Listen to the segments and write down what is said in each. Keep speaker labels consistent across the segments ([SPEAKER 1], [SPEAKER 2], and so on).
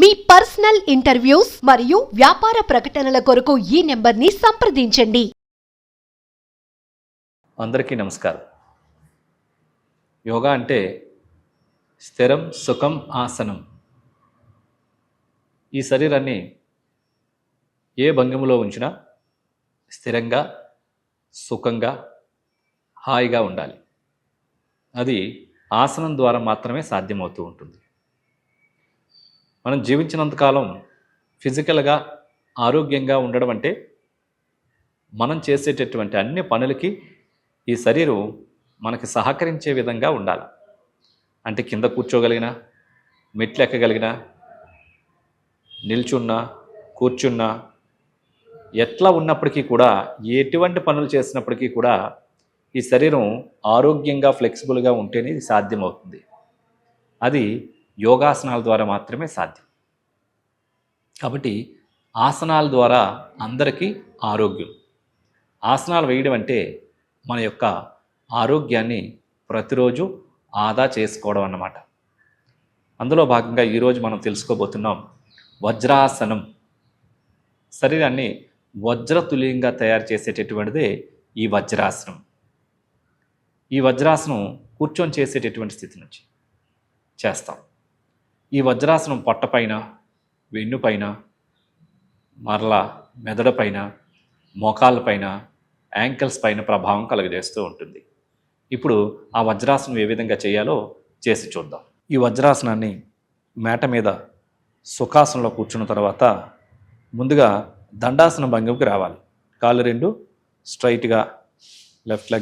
[SPEAKER 1] మీ personal interviews మరియు వ్యాపార ప్రకటనల కొరకు ఈ నెంబర్ని సంప్రదించండి.
[SPEAKER 2] అందరికీ నమస్కారం. యోగా అంటే స్థిరం, సుఖం, ఆసనం. ఈ శరీరాన్ని ఏ భంగిమలో ఉంచినా స్థిరంగా, సుఖంగా, హాయిగా ఉండాలి. అది ఆసనం ద్వారా మాత్రమే సాధ్యమవుతూ ఉంటుంది. మనం జీవించినంతకాలం ఫిజికల్గా ఆరోగ్యంగా ఉండడం అంటే మనం చేసేటటువంటి అన్ని పనులకి ఈ శరీరం మనకి సహకరించే విధంగా ఉండాలి. అంటే కింద కూర్చోగలిగిన, మెట్లు ఎక్కగలిగిన, నిల్చున్నా, కూర్చున్నా, ఎట్లా ఉన్నప్పటికీ కూడా, ఎటువంటి పనులు చేసినప్పటికీ కూడా ఈ శరీరం ఆరోగ్యంగా, ఫ్లెక్సిబుల్గా ఉంటేనే ఇది సాధ్యమవుతుంది. అది యోగాసనాల ద్వారా మాత్రమే సాధ్యం. కాబట్టి ఆసనాల ద్వారా అందరికీ ఆరోగ్యం. ఆసనాలు వేయడం అంటే మన యొక్క ఆరోగ్యాన్ని ప్రతిరోజు ఆదా చేసుకోవడం అన్నమాట. అందులో భాగంగా ఈరోజు మనం తెలుసుకోబోతున్నాం వజ్రాసనం. శరీరాన్ని వజ్రతుల్యంగా తయారు చేసేటటువంటిదే ఈ వజ్రాసనం. ఈ వజ్రాసనం కూర్చొని చేసేటటువంటి స్థితి నుంచి చేస్తాం. ఈ వజ్రాసనం పొట్టపైన, వెన్నుపైన, మరలా మెదడుపైన, మోకాళ్ళపైన, యాంకిల్స్ పైన ప్రభావం కలుగజేస్తూ ఉంటుంది. ఇప్పుడు ఆ వజ్రాసనం ఏ విధంగా చేయాలో చేసి చూద్దాం. ఈ వజ్రాసనాన్ని మేట మీద సుఖాసనంలో కూర్చున్న తర్వాత ముందుగా దండాసన భంగిమకి రావాలి. కాళ్ళు రెండు స్ట్రైట్గా లెఫ్ట్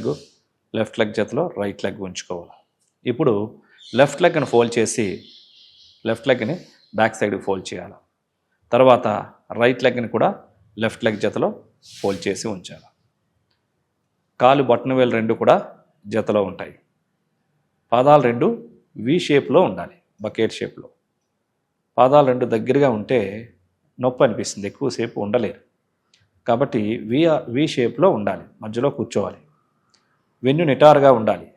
[SPEAKER 2] లెగ్ చేతిలో రైట్ లెగ్ ఉంచుకోవాలి. ఇప్పుడు లెఫ్ట్ లెగ్ని ఫోల్డ్ చేసి లెఫ్ట్ లెగ్ని బ్యాక్ సైడ్కి ఫోల్డ్ చేయాలి. తర్వాత రైట్ లెగ్ని కూడా లెఫ్ట్ లెగ్ జతలో ఫోల్డ్ చేసి ఉంచాలి. కాలు బొట్టన వేలు రెండు కూడా జతలో ఉంటాయి. పాదాలు రెండు వి షేప్లో ఉండాలి, బకెట్ షేప్లో. పాదాలు రెండు దగ్గరగా ఉంటే నొప్పి అనిపిస్తుంది, ఎక్కువసేపు ఉండలేరు. కాబట్టి వి షేప్లో ఉండాలి, మధ్యలో కూర్చోవాలి. వెన్ను నిటారుగా ఉండాలి,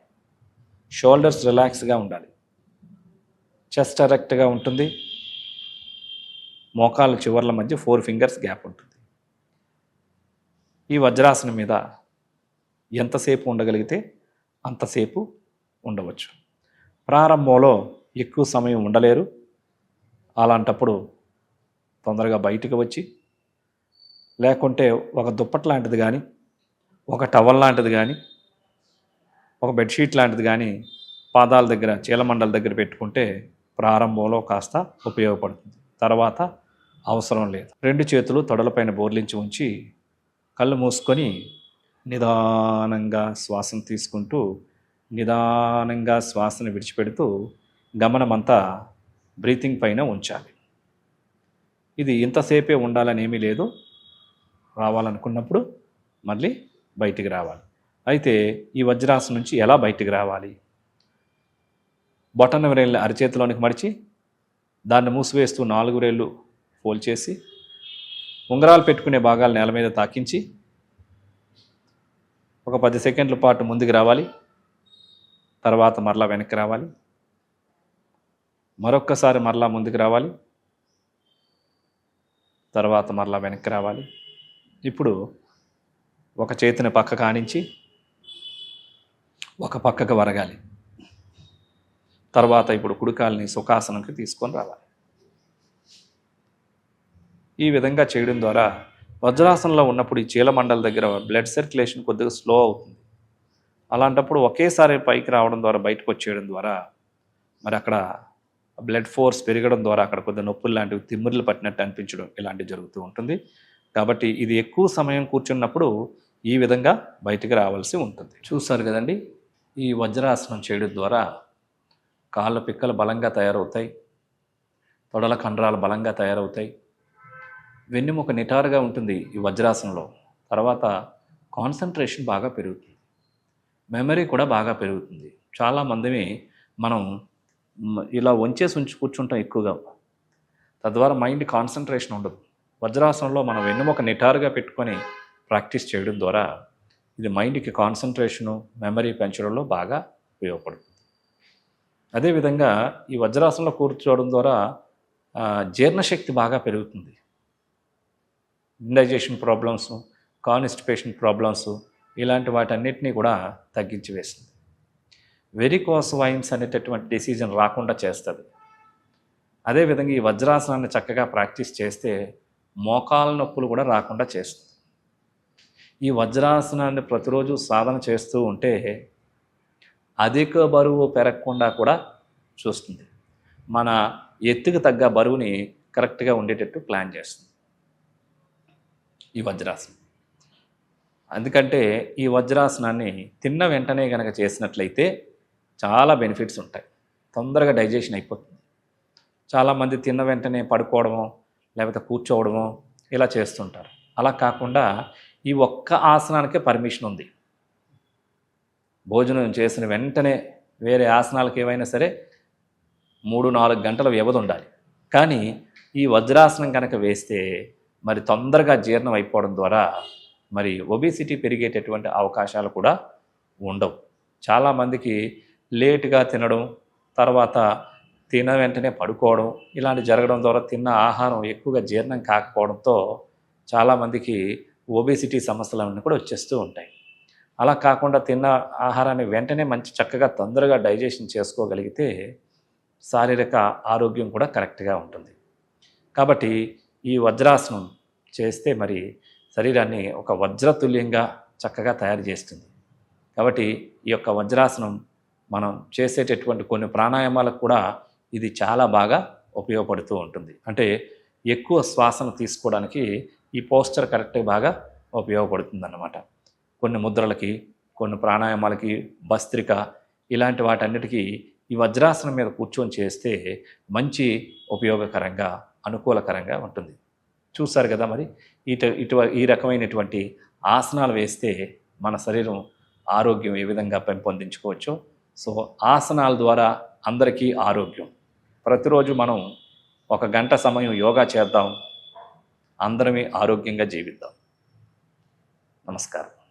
[SPEAKER 2] షోల్డర్స్ రిలాక్స్గా ఉండాలి, చెస్ట్ ఎరెక్ట్గా ఉంటుంది. మోకాళ్ళ చివర్ల మధ్య 4 ఫింగర్స్ గ్యాప్ ఉంటుంది. ఈ వజ్రాసనం మీద ఎంతసేపు ఉండగలిగితే అంతసేపు ఉండవచ్చు. ప్రారంభంలో ఎక్కువ సమయం ఉండలేరు. అలాంటప్పుడు తొందరగా బయటికి వచ్చి, లేకుంటే ఒక దుప్పటి లాంటిది కానీ, ఒక టవల్ లాంటిది కానీ, ఒక బెడ్షీట్ లాంటిది కానీ పాదాల దగ్గర, చీలమండల దగ్గర పెట్టుకుంటే ప్రారంభంలో కాస్త ఉపయోగపడుతుంది. తర్వాత అవసరం లేదు. రెండు చేతులు తొడలపైన బోర్లించి ఉంచి కళ్ళు మూసుకొని నిదానంగా శ్వాసను తీసుకుంటూ, నిదానంగా శ్వాసను విడిచిపెడుతూ గమనమంతా బ్రీతింగ్ పైన ఉంచాలి. ఇది ఇంతసేపే ఉండాలని ఏమీ లేదు. రావాలనుకున్నప్పుడు మళ్ళీ బయటికి రావాలి. అయితే ఈ వజ్రాసనం నుంచి ఎలా బయటికి రావాలి? బొటన వేళ్ళని అరచేతిలోనికి మడిచి దాన్ని మూసివేస్తూ 4 వేళ్ళు ఫోల్డ్ చేసి ఉంగరాలు పెట్టుకునే భాగాలు నేల మీద తాకించి ఒక 10 సెకండ్ల పాటు ముందుకు రావాలి. తర్వాత మరలా వెనక్కి రావాలి. మరొక్కసారి మరలా ముందుకు రావాలి. తర్వాత మరలా వెనక్కి రావాలి. ఇప్పుడు ఒక చేతిని పక్క కానించి ఒక పక్కకు వరగాలి. తర్వాత ఇప్పుడు కుడికాల్ని సుఖాసనంకి తీసుకొని రావాలి. ఈ విధంగా చేయడం ద్వారా వజ్రాసనంలో ఉన్నప్పుడు ఈ చీలమండల దగ్గర బ్లడ్ సర్క్యులేషన్ కొద్దిగా స్లో అవుతుంది. అలాంటప్పుడు ఒకేసారి పైకి రావడం ద్వారా, బయటకు వచ్చేయడం ద్వారా మరి అక్కడ బ్లడ్ ఫోర్స్ పెరగడం ద్వారా అక్కడ కొద్దిగా నొప్పులు లాంటివి, తిమ్మిర్లు పట్టినట్టు అనిపించడం ఇలాంటివి జరుగుతూ ఉంటుంది. కాబట్టి ఇది ఎక్కువ సమయం కూర్చున్నప్పుడు ఈ విధంగా బయటికి రావాల్సి ఉంటుంది. చూస్తారు కదండి, ఈ వజ్రాసనం చేయడం ద్వారా కాళ్ళ పిక్కలు బలంగా తయారవుతాయి, తొడల కండరాలు బలంగా తయారవుతాయి, వెన్నెముక నిటారుగా ఉంటుంది ఈ వజ్రాసనంలో. తర్వాత కాన్సన్ట్రేషన్ బాగా పెరుగుతుంది, మెమరీ కూడా బాగా పెరుగుతుంది. చాలామందిని మనం ఇలా ఉంచి కూర్చుంటాం ఎక్కువగా, తద్వారా మైండ్ కాన్సన్ట్రేషన్ ఉండదు. వజ్రాసనంలో మనం వెన్నెముక నిటారుగా పెట్టుకొని ప్రాక్టీస్ చేయడం ద్వారా ఇది మైండ్కి కాన్సన్ట్రేషను, మెమరీ పెంచడంలో బాగా ఉపయోగపడుతుంది. అదేవిధంగా ఈ వజ్రాసనంలో కూర్చోవడం ద్వారా జీర్ణశక్తి బాగా పెరుగుతుంది. ఇండైజెషన్ ప్రాబ్లమ్స్, కాన్స్టిపేషన్ ప్రాబ్లమ్స్ ఇలాంటి వాటన్నిటినీ కూడా తగ్గించి వేస్తుంది. వెరికోస్ వైన్స్ అనేటటువంటి డిసీజన్ రాకుండా చేస్తుంది. అదేవిధంగా ఈ వజ్రాసనాన్ని చక్కగా ప్రాక్టీస్ చేస్తే మోకాళ్ళ నొప్పులు కూడా రాకుండా చేస్తుంది. ఈ వజ్రాసనాన్ని ప్రతిరోజు సాధన చేస్తూ ఉంటే అధిక బరువు పెరగకుండా కూడా చూస్తుంది. మన ఎత్తుకు తగ్గ బరువుని కరెక్ట్గా ఉండేటట్టు ప్లాన్ చేస్తుంది ఈ వజ్రాసనం. ఎందుకంటే ఈ వజ్రాసనాన్ని తిన్న వెంటనే కనుక చేసినట్లయితే చాలా బెనిఫిట్స్ ఉంటాయి. తొందరగా డైజెషన్ అయిపోతుంది. చాలామంది తిన్న వెంటనే పడుకోవడమో లేకపోతే కూర్చోవడమో ఇలా చేస్తుంటారు. అలా కాకుండా ఈ ఒక్క ఆసనానికే పర్మిషన్ ఉంది. భోజనం చేసిన వెంటనే వేరే ఆసనాలకు ఏవైనా సరే 3-4 గంటల వ్యవధి ఉండాలి. కానీ ఈ వజ్రాసనం కనుక వేస్తే మరి తొందరగా జీర్ణం అయిపోవడం ద్వారా మరి ఒబేసిటీ పెరిగేటటువంటి అవకాశాలు కూడా ఉండవు. చాలామందికి లేటుగా తినడం, తర్వాత తిన వెంటనే పడుకోవడం ఇలాంటి జరగడం ద్వారా తిన్న ఆహారం ఎక్కువగా జీర్ణం కాకపోవడంతో చాలామందికి ఒబేసిటీ సమస్యలన్నీ కూడా వచ్చేస్తూ ఉంటాయి. అలా కాకుండా తిన్న ఆహారాన్ని వెంటనే మంచి చక్కగా తొందరగా డైజెషన్ చేసుకోగలిగితే శారీరక ఆరోగ్యం కూడా కరెక్ట్గా ఉంటుంది. కాబట్టి ఈ వజ్రాసనం చేస్తే మరి శరీరాన్ని ఒక వజ్రతుల్యంగా చక్కగా తయారు చేస్తుంది. కాబట్టి ఈ యొక్క వజ్రాసనం మనం చేసేటటువంటి కొన్ని ప్రాణాయామాలకు కూడా ఇది చాలా బాగా ఉపయోగపడుతూ ఉంటుంది. అంటే ఎక్కువ శ్వాసను తీసుకోవడానికి ఈ పోస్చర్ కరెక్ట్గా బాగా ఉపయోగపడుతుంది అన్నమాట. కొన్ని ముద్రలకి, కొన్ని ప్రాణాయామాలకి, భస్త్రిక ఇలాంటి వాటన్నిటికీ ఈ వజ్రాసనం మీద కూర్చొని చేస్తే మంచి ఉపయోగకరంగా, అనుకూలకరంగా ఉంటుంది. చూసారు కదా మరి ఈ రకమైనటువంటి ఆసనాలు వేస్తే మన శరీరం ఆరోగ్యం ఏ విధంగా పెంపొందించుకోవచ్చో. సో ఆసనాల ద్వారా అందరికీ ఆరోగ్యం. ప్రతిరోజు మనం 1 గంట సమయం యోగా చేద్దాం. అందరమే ఆరోగ్యంగా జీవిద్దాం. నమస్కారం.